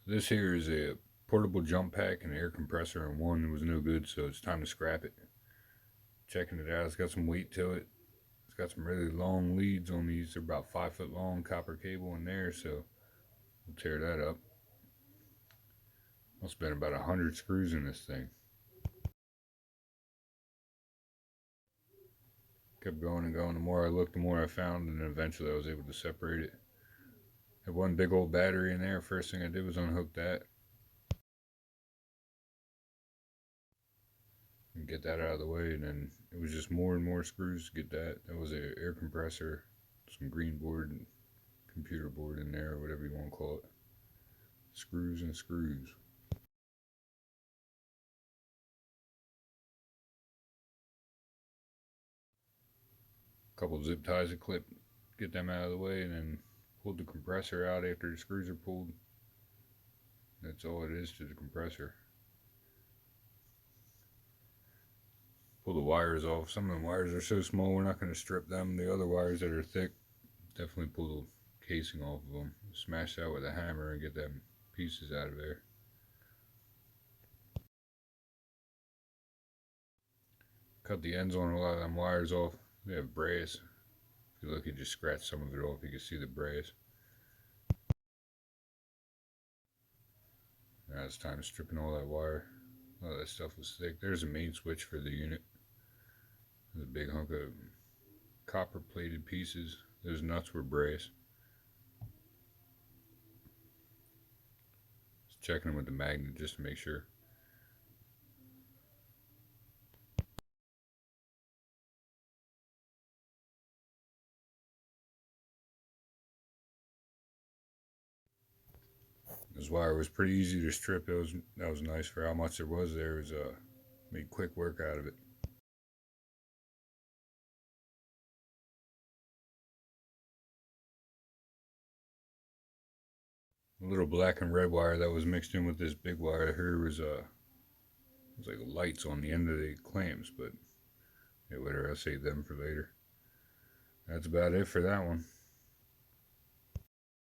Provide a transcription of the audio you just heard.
This here is a portable jump pack and air compressor, and one was no good, so it's time to scrap it. Checking it out, it's got some weight to it. It's got some really long leads on these. They're about 5 foot long, copper cable in there, so we'll tear that up. I'll spend about 100 screws in this thing. Kept going and going. The more I looked, the more I found, and then eventually I was able to separate it. Had one big old battery in there. First thing I did was unhook that and get that out of the way, and then it was just more and more screws to get that. That was an air compressor, some green board, and computer board in there, or whatever you want to call it. Screws and screws. A couple zip ties to clip, get them out of the way, and then pulled the compressor out after the screws are pulled. That's all it is to the compressor. Pull the wires off. Some of the wires are so small we're not going to strip them. The other wires that are thick, definitely pull the casing off of them. Smash that with a hammer and get them pieces out of there. Cut the ends on a lot of them wires off. They have brass. If you look, you just scratch some of it off. You can see the brass. Now it's time to stripping all that wire. A lot of that stuff was thick. There's a main switch for the unit. There's a big hunk of copper plated pieces. Those nuts were brass. Just checking them with the magnet just to make sure. This wire was pretty easy to strip. That was nice for how much there was there. It was made quick work out of it. A little black and red wire that was mixed in with this big wire here was like lights on the end of the clamps, but yeah, whatever. I'll save them for later. That's about it for that one.